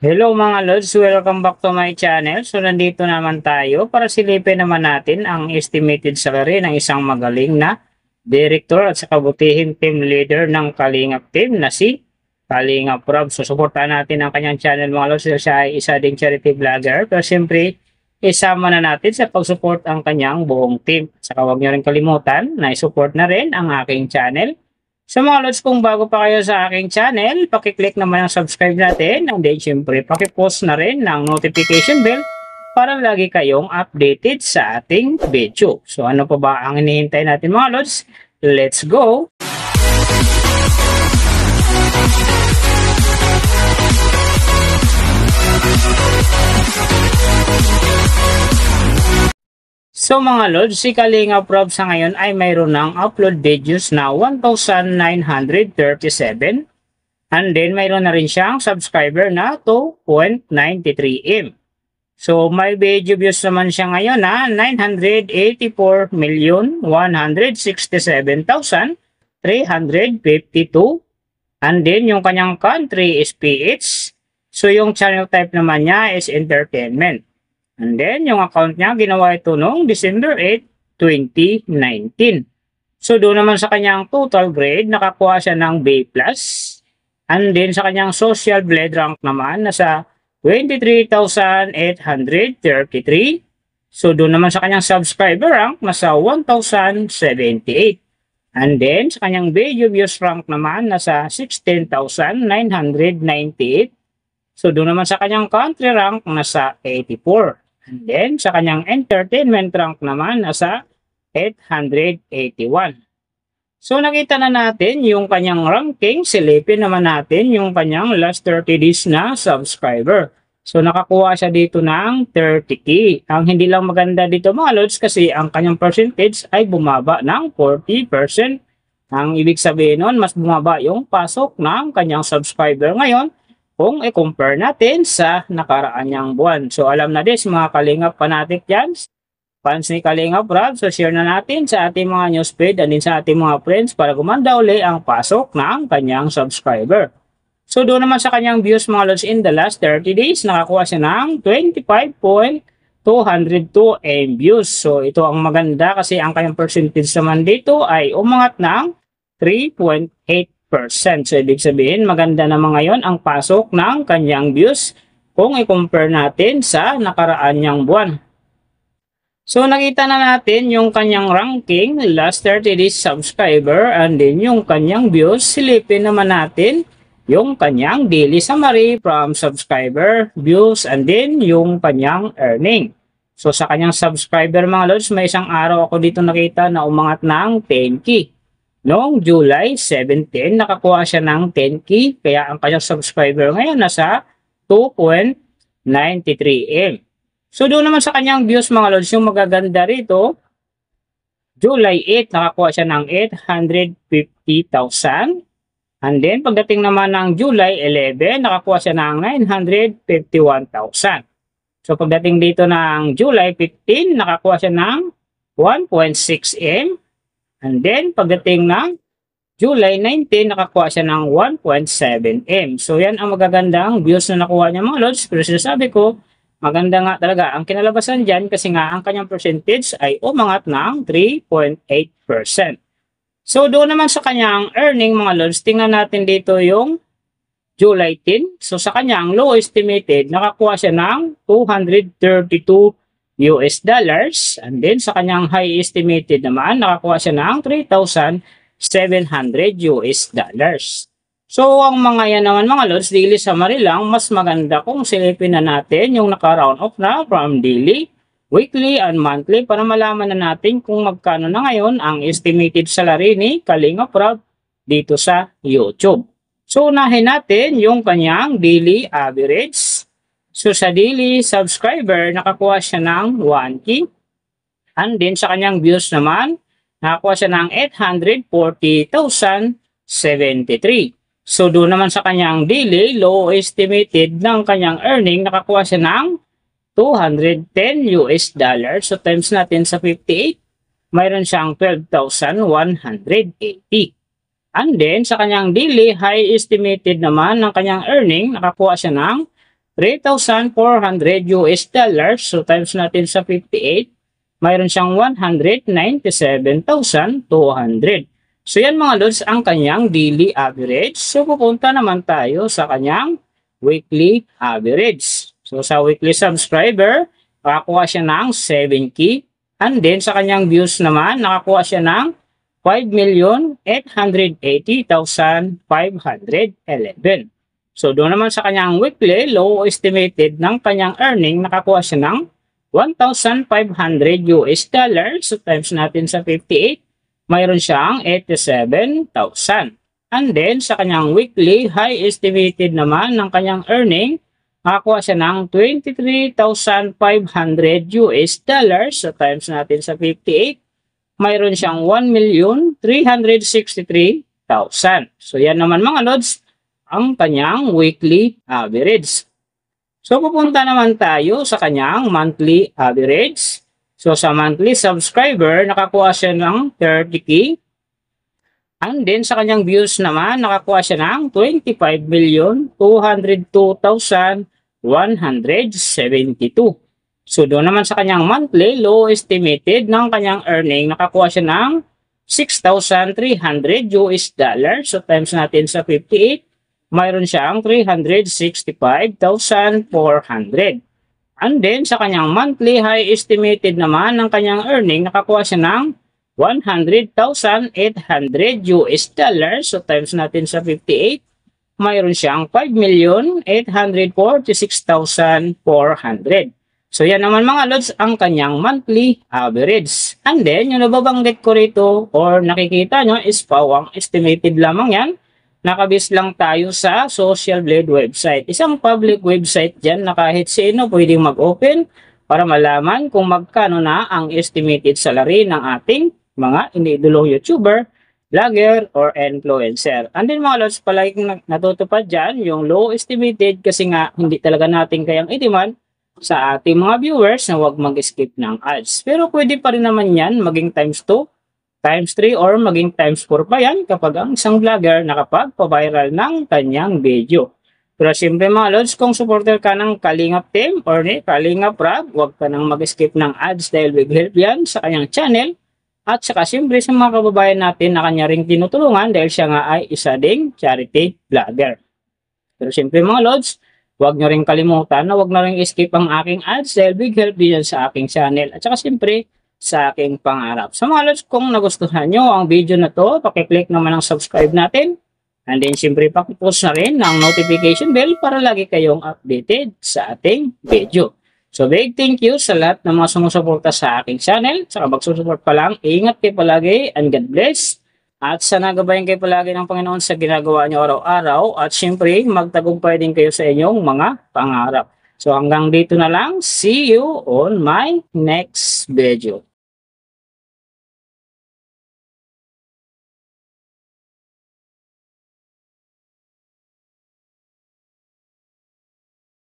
Hello mga Lods, welcome back to my channel. So nandito naman tayo para silipin naman natin ang estimated salary ng isang magaling na director at sa kabutihing team leader ng Kalingap team na si Kalingap Rob. So suportahan natin ang kanyang channel mga Lods. Siya ay isa ding charity vlogger. Pero siyempre isama na natin sa pag-support ang kanyang buong team. Saka huwag niyo rin kalimutan na i-support na rin ang aking channel. Sa mga Lods, kung bago pa kayo sa aking channel, pakiclick naman ang subscribe natin. And then, syempre, pakipost na rin ng notification bell para lagi kayong updated sa ating video. So, ano pa ba ang hinihintay natin mga Lods? Let's go! So mga Lods, si Kalingap Rob sa ngayon ay mayroon ng upload videos na 1,937 and then mayroon na rin siyang subscriber na 2.93M. So may video views naman siya ngayon na 984,167,352 and then yung kanyang country is PH. So yung channel type naman niya is entertainment. And then, yung account niya, ginawa ito noong December 8, 2019. So, doon naman sa kanyang total grade, nakakuha siya ng B+. And then, sa kanyang social blade rank naman, nasa 23,833. So, doon naman sa kanyang subscriber rank, nasa 1,078. And then, sa kanyang video views rank naman, nasa 16,998. So, doon naman sa kanyang country rank, nasa 84. And then, sa kanyang entertainment rank naman, nasa 881. So, nakita na natin yung kanyang ranking. Silipin naman natin yung kanyang last 30 days na subscriber. So, nakakuha siya dito ng 30K. Ang hindi lang maganda dito mga Lods kasi ang kanyang percentage ay bumaba ng 40%. Ang ibig sabihin nun, mas bumaba yung pasok ng kanyang subscriber ngayon kung i-compare natin sa nakaraan niyang buwan. So, alam na din mga Kalingap fanatic dyan, fans ni Kalingap Rob, so share na natin sa ating mga newsfeed and din sa ating mga friends para gumanda uli ang pasok ng kanyang subscriber. So, doon naman sa kanyang views mga Lods in the last 30 days, nakakuha siya ng 25.202 views. So, ito ang maganda kasi ang kanyang percentage naman dito ay umangat ng 3.8%. So, ibig sabihin, maganda naman ngayon ang pasok ng kanyang views kung i-compare natin sa nakaraan niyang buwan. So, nakita na natin yung kanyang ranking, last 30 days subscriber, and then yung kanyang views. Silipin naman natin yung kanyang daily summary from subscriber, views, and then yung kanyang earning. So, sa kanyang subscriber mga Lods, may isang araw ako dito nakita na umangat ng 10K. Noong July 17, nakakuha siya ng 10K, kaya ang kanyang subscriber ngayon nasa 2.93M. So doon naman sa kanyang views mga Lods, yung magaganda rito, July 8, nakakuha siya ng 850,000. And then pagdating naman ng July 11, nakakuha siya ng 951,000. So pagdating dito ng July 15, nakakuha siya ng 1.6M. And then, pagdating ng July 19, nakakuha siya ng 1.7M. So, yan ang magagandang views na nakuha niya mga Lods. Pero sinasabi ko, maganda nga talaga ang kinalabasan dyan kasi nga ang kanyang percentage ay umangat ng 3.8%. So, doon naman sa kanyang earning mga Lods, tingnan natin dito yung July 10. So, sa kanyang low estimated, nakakuha siya ng $232. And then sa kanyang high estimated naman, nakakuha siya ng $3,700. So ang mga yan naman mga Lods, daily summary lang, mas maganda kung silipin na natin yung naka-round off na from daily, weekly, and monthly para malaman na natin kung magkano na ngayon ang estimated salary ni Kalingap Rob dito sa YouTube. So unahin natin yung kanyang daily average. So, sa daily subscriber, nakakuha siya ng 1K. And then, sa kanyang views naman, nakakuha siya ng 840,073. So, doon naman sa kanyang daily, low estimated ng kanyang earning, nakakuha siya ng $210. So, times natin sa 58, mayroon siyang 12,180. And then, sa kanyang daily, high estimated naman ng kanyang earning, nakakuha siya ng 3,400 US dollars. So times natin sa 58, mayroon siyang 197,200. So yan mga lods ang kanyang daily average. So pupunta naman tayo sa kanyang weekly average. So sa weekly subscriber, nakakuha siya ng 7K. And then sa kanyang views naman, nakakuha siya ng 5,880,511. So doon naman sa kanyang weekly, low estimated ng kanyang earning, nakakuha siya ng 1,500 US dollars. So times natin sa 58, mayroon siyang 87,000. And then sa kanyang weekly, high estimated naman ng kanyang earning, nakakuha siya ng 23,500 US dollars. So times natin sa 58, mayroon siyang 1,363,000. So yan naman mga lods, ang kanyang weekly average. So pupunta naman tayo sa kanyang monthly average. So sa monthly subscriber, nakakuha siya ng 30K. And then sa kanyang views naman, nakakuha siya ng 25,202,172. So doon naman sa kanyang monthly, low estimated ng kanyang earning, nakakuha siya ng 6,300 US dollars. So times natin sa 58, mayroon siyang 365,400. And then sa kanyang monthly, high estimated naman ng kanyang earning, nakakuha siya ng 100,800 US dollars. So times natin sa 58, mayroon siyang 5,846,400. So yan naman mga lods ang kanyang monthly average. And then yung nababanggit ko rito or nakikita nyo is pawang estimated lamang yan. Nakabase lang tayo sa Social Blade website. Isang public website dyan na kahit sino pwedeng mag-open para malaman kung magkano na ang estimated salary ng ating mga iniidolong YouTuber, vlogger, or influencer. And then mga lods, palaging natutupad dyan yung low estimated kasi nga hindi talaga natin kayang itiman sa ating mga viewers na huwag mag-skip ng ads. Pero pwede pa rin naman yan maging times 2, times 3 or maging times 4 pa yan kapag ang isang vlogger nakapagpa-viral ng kanyang video. Pero siyempre mga lods, kung supporter ka ng Kalingap Team or ni Kalingap Rob, huwag ka nang mag-skip ng ads dahil big help yan sa kanyang channel. At saka siyempre sa mga kababayan natin na kanya ring tinutulungan dahil siya nga ay isa ding charity vlogger. Pero siyempre mga lods, huwag nyo rin kalimutan na huwag na rin skip ang aking ads dahil big help din yan sa aking channel. At saka siyempre, sa aking pangarap. So mga lods, kung nagustuhan nyo ang video na to, pakiclick naman ang subscribe natin. And then siyempre pakipost na rin ng notification bell para lagi kayong updated sa ating video. So big thank you sa lahat ng mga sumusuporta sa aking channel. Saka magsusupport pa lang, ingat kayo palagi and God bless. At sana gabayan kayo palagi ng Panginoon sa ginagawa nyo araw-araw. At siyempre magtagumpay din kayo sa inyong mga pangarap. So hanggang dito na lang. See you on my next video.